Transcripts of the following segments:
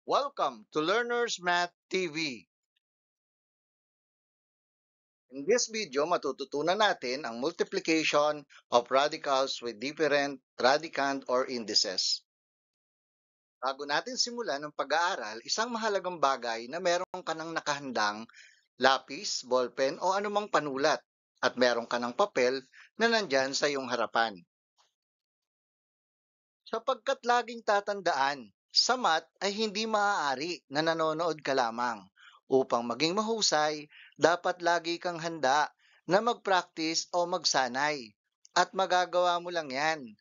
Welcome to Learners Math TV. In this video, matututunan natin ang multiplication of radicals with different radicand or indices. Bago natin simulan ang pag-aaral, isang mahalagang bagay na meron ka ng nakahandang lapis, ballpen o anumang panulat at meron ka ng papel na nandyan sa iyong harapan. Sapagkat laging tatandaan, sa math ay hindi maaari na nanonood ka lamang. Upang maging mahusay, dapat lagi kang handa na mag-practice o magsanay. At magagawa mo lang yan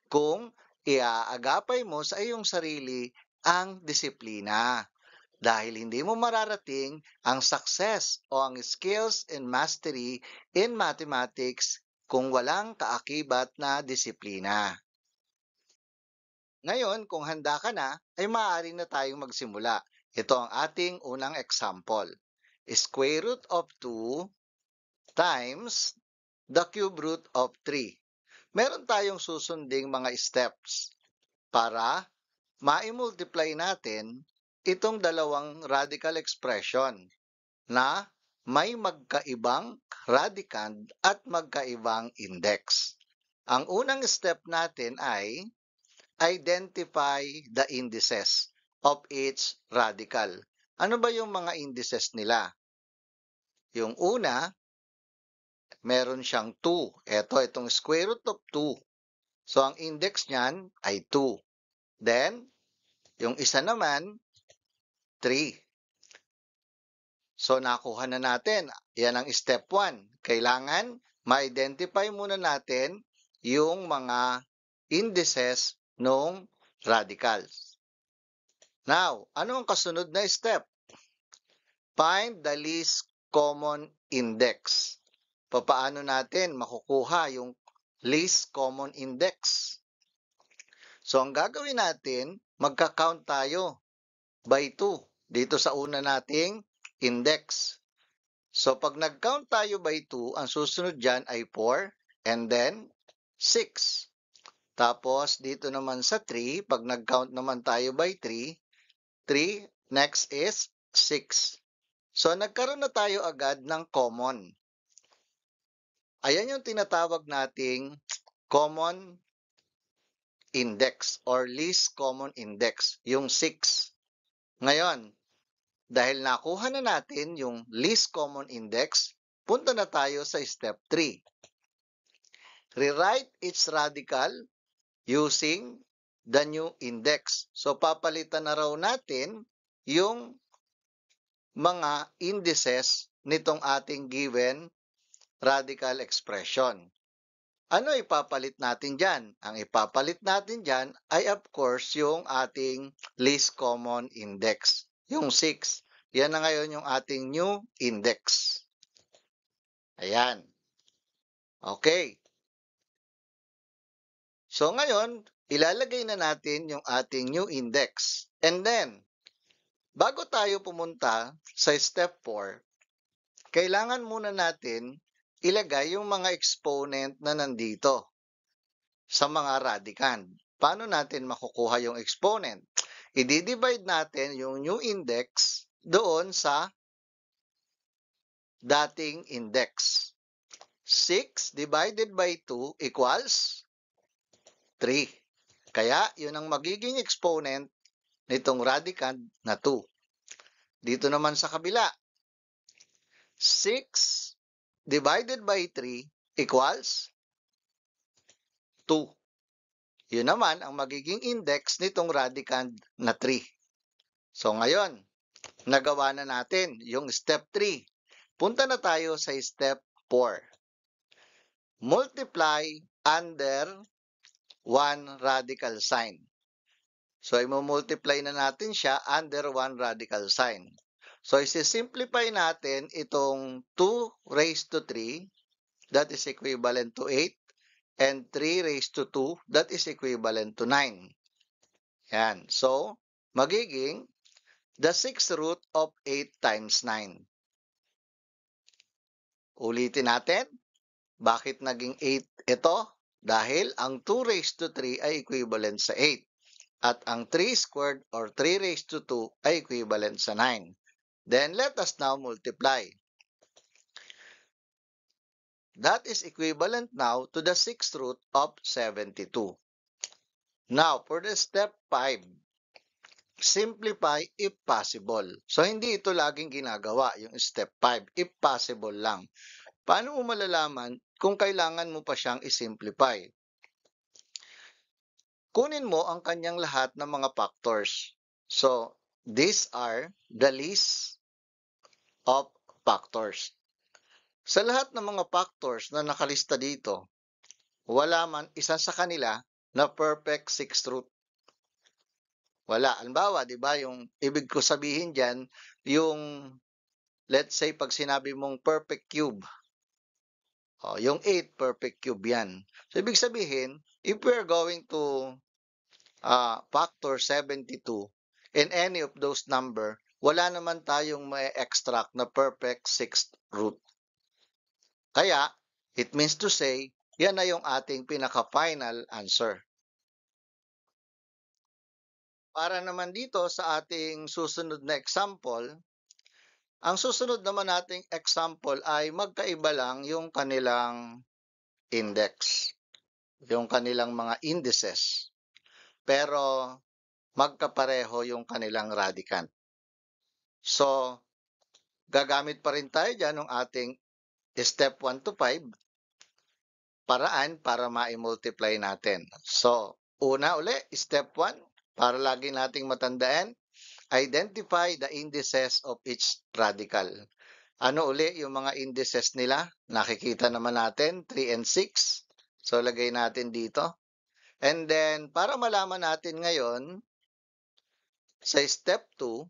kung iaagapay mo sa iyong sarili ang disiplina. Dahil hindi mo mararating ang success o ang skills and mastery in mathematics kung walang kaakibat na disiplina. Ngayon, kung handa ka na, ay maaari na tayong magsimula. Ito ang ating unang example. Square root of 2 times the cube root of 3. Meron tayong susunding mga steps para ma-multiply natin itong dalawang radical expression na may magkaibang radicand at magkaibang index. Ang unang step natin ay identify the indices of each radical. Ano ba yung mga indices nila? Yung una, meron siyang 2. Itong square root of 2. So, ang index niyan ay 2. Then, yung isa naman, 3. So, nakuha na natin. Yan ang step 1. Kailangan ma-identify muna natin yung mga indices ng radicals. Now, ano ang kasunod na step? Find the least common index. Paano natin makukuha yung least common index? So, ang gagawin natin, magka-count tayo by 2 dito sa una nating index. So, pag nag-count tayo by 2, ang susunod dyan ay 4 and then 6. Tapos, dito naman sa 3, pag nag-count naman tayo by 3, 3, next is 6. So, nagkaroon na tayo agad ng common. Ayan yung tinatawag nating common index or least common index, yung 6. Ngayon, dahil nakuha na natin yung least common index, punta na tayo sa step 3. Rewrite its radical using the new index. So, papalitan na raw natin yung mga indices nitong ating given radical expression. Ano ipapalit natin dyan? Ang ipapalit natin dyan ay of course yung ating least common index, yung 6. Yan na ngayon yung ating new index. Ayan. Okay. So ngayon, ilalagay na natin yung ating new index. And then, bago tayo pumunta sa step 4, kailangan muna natin ilagay yung mga exponent na nandito sa mga radicand. Paano natin makukuha yung exponent? I-divide natin yung new index doon sa dating index. 6 divided by 2 equals 3. Kaya, yun ang magiging exponent nitong radicand na 2. Dito naman sa kabila, 6 divided by 3 equals 2. Yun naman ang magiging index nitong radicand na 3. So ngayon, nagawa na natin yung step 3. Punta na tayo sa step 4. Multiply under 1 radical sign. So, i-multiply na natin siya under 1 radical sign. So, isi-simplify natin itong 2 raised to 3, that is equivalent to 8, and 3 raised to 2, that is equivalent to 9. Yan. So, magiging the 6th root of 8 times 9. Ulitin natin. Bakit naging 8 ito? Dahil ang 2 raised to 3 ay equivalent sa 8. At ang 3 squared or 3 raised to 2 ay equivalent sa 9. Then let us now multiply. That is equivalent now to the 6th root of 72. Now, for the step 5, simplify if possible. So, hindi ito laging ginagawa, yung step 5, if possible lang. Paano mo malalaman kung kailangan mo pa siyang isimplify? Kunin mo ang kanyang lahat ng mga factors. So, these are the list of factors. Sa lahat ng mga factors na nakalista dito, wala man isa sa kanila na perfect sixth root. Wala. Halimbawa, di ba, yung ibig ko sabihin dyan, yung, let's say, pag sinabi mong perfect cube, yung 8 perfect cube yan. So, ibig sabihin, if we're going to factor 72 in any of those number, wala naman tayong may extract na perfect sixth root. Kaya, it means to say, yan na yung ating pinaka-final answer. Para naman dito sa ating susunod na example, ang susunod naman nating example ay magkaiba lang yung kanilang index, yung kanilang mga indices. Pero magkapareho yung kanilang radicand. So, gagamit pa rin tayo dyan ng ating step 1 to 5 paraan para ma-multiply natin. So, una uli, step 1, para lagi nating matandaan, identify the indices of each radical. Ano uli yung mga indices nila? Nakikita naman natin, 3 and 6. So, lagay natin dito. And then, para malaman natin ngayon, sa step 2,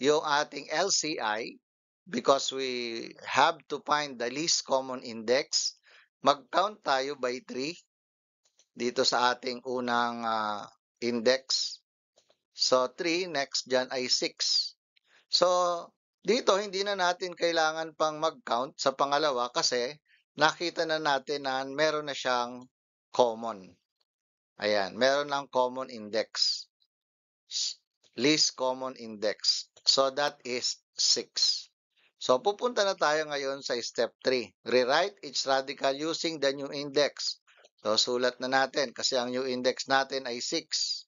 yung ating LCI, because we have to find the least common index, mag-count tayo by 3 dito sa ating unang index. So, 3, next dyan ay 6. So, dito hindi na natin kailangan pang mag-count sa pangalawa kasi nakita na natin na meron na siyang common. Ayan, meron ng common index. Least common index. So, that is 6. So, pupunta na tayo ngayon sa step 3. Rewrite each radical using the new index. So, sulat na natin kasi ang new index natin ay 6.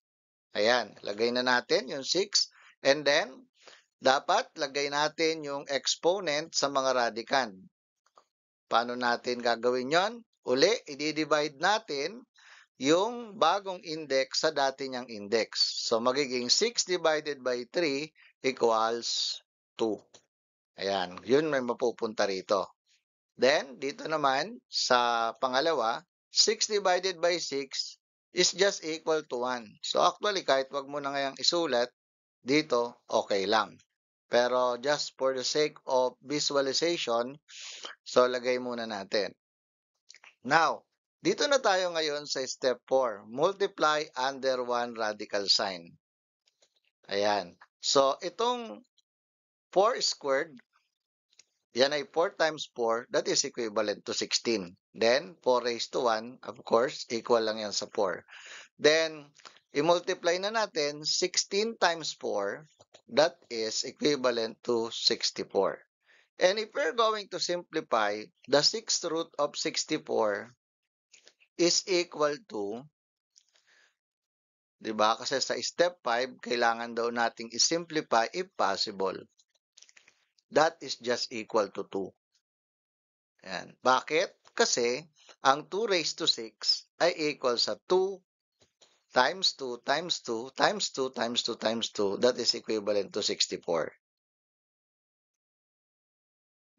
Ayan, lagay na natin yung 6. And then, dapat lagay natin yung exponent sa mga radicand. Paano natin gagawin yon? Uli, i-divide natin yung bagong index sa dati niyang index. So, magiging 6 divided by 3 equals 2. Ayan, yun may mapupunta rito. Then, dito naman, sa pangalawa, 6 divided by 6 is just equal to 1. So, actually, kahit wag mo na ngayong isulat, dito, okay lang. Pero just for the sake of visualization, so lagay muna natin. Now, dito na tayo ngayon sa step 4. Multiply under one radical sign. Ayan. So, itong 4 squared, yan ay 4 times 4, that is equivalent to 16. Then, 4 raised to 1, of course, equal lang yan sa 4. Then, i-multiply na natin 16 times 4, that is equivalent to 64. And if we're going to simplify, the 6th root of 64 is equal to, di ba? Kasi sa step 5, kailangan daw nating i-simplify if possible. That is just equal to 2. Ayan. Bakit? Kasi ang 2 raised to 6 ay equal sa 2 times 2 times 2 times 2 times 2 times 2. That is equivalent to 64.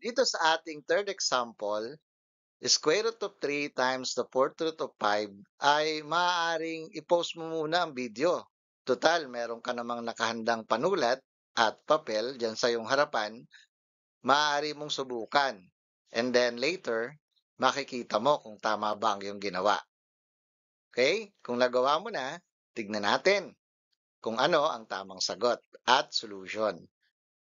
Dito sa ating third example, square root of 3 times the fourth root of 5 ay maaaring i-post mo muna ang video. Total, meron ka namang nakahandang panulat at papel dyan sa iyong harapan, maaari mong subukan. And then later, makikita mo kung tama ba ang iyong ginawa. Okay? Kung nagawa mo na, tignan natin kung ano ang tamang sagot at solution.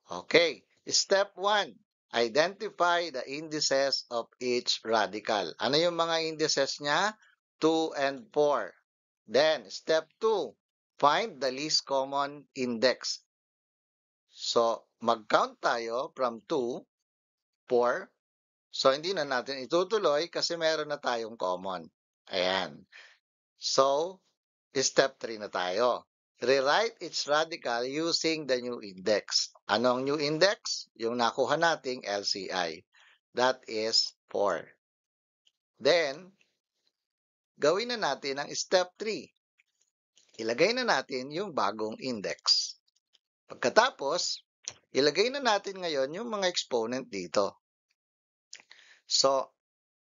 Okay. Step 1. Identify the indices of each radical. Ano yung mga indices niya? 2 and 4. Then, step 2, find the least common index. So, mag-count tayo from 2, 4. So, hindi na natin itutuloy kasi meron na tayong common. Ayan. So, step 3 na tayo. Rewrite its radical using the new index. Anong new index? Yung nakuha nating LCI. That is 4. Then, gawin na natin ang step 3. Ilagay na natin yung bagong index. Pagkatapos, ilagay na natin ngayon yung mga exponent dito. So,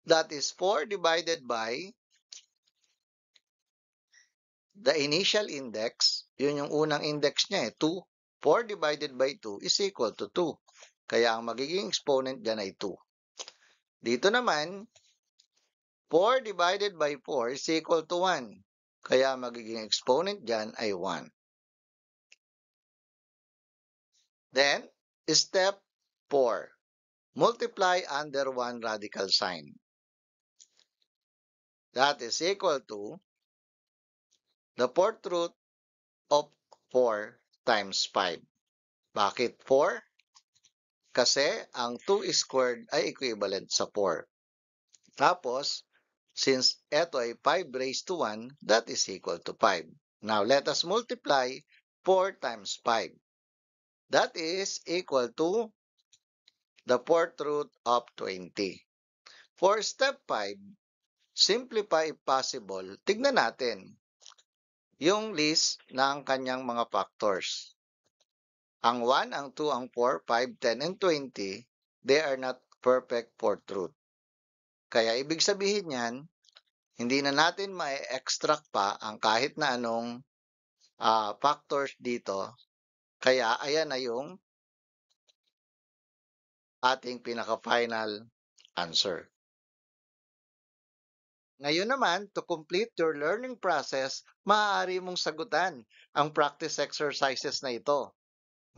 that is 4 divided by the initial index. Yun yung unang index niya 2. 4 divided by 2 is equal to 2. Kaya ang magiging exponent dyan ay 2. Dito naman, 4 divided by 4 is equal to 1. Kaya magiging exponent dyan ay 1. Then, step 4. Multiply under 1 radical sign. That is equal to the fourth root of 4 times 5. Bakit 4? Kasi ang 2 squared ay equivalent sa 4. Tapos, since ito ay 5 raised to 1, that is equal to 5. Now, let us multiply 4 times 5. That is equal to the fourth root of 20. For step 5, simplify if possible. Tignan natin yung list ng kanyang mga factors. Ang 1, ang 2, ang 4, 5, 10, and 20, they are not perfect fourth root. Kaya ibig sabihin yan, hindi na natin ma-extract pa ang kahit na anong factors dito. Kaya ayan na yung ating pinaka-final answer. Ngayon naman, to complete your learning process, maaari mong sagutan ang practice exercises na ito.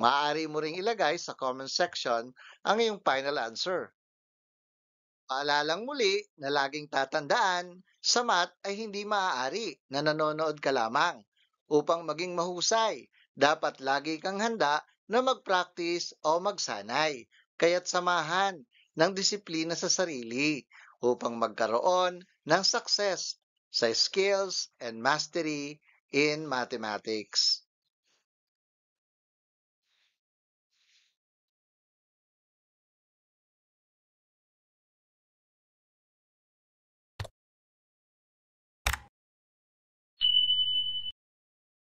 Maaari mo ring ilagay sa comment section ang iyong final answer. Paalalang muli na laging tatandaan, sa math ay hindi maaari na nanonood ka lamang. Upang maging mahusay, dapat lagi kang handa na mag-practice o magsanay. Kaya't samahan ng disiplina sa sarili upang magkaroon ng success sa skills and mastery in mathematics.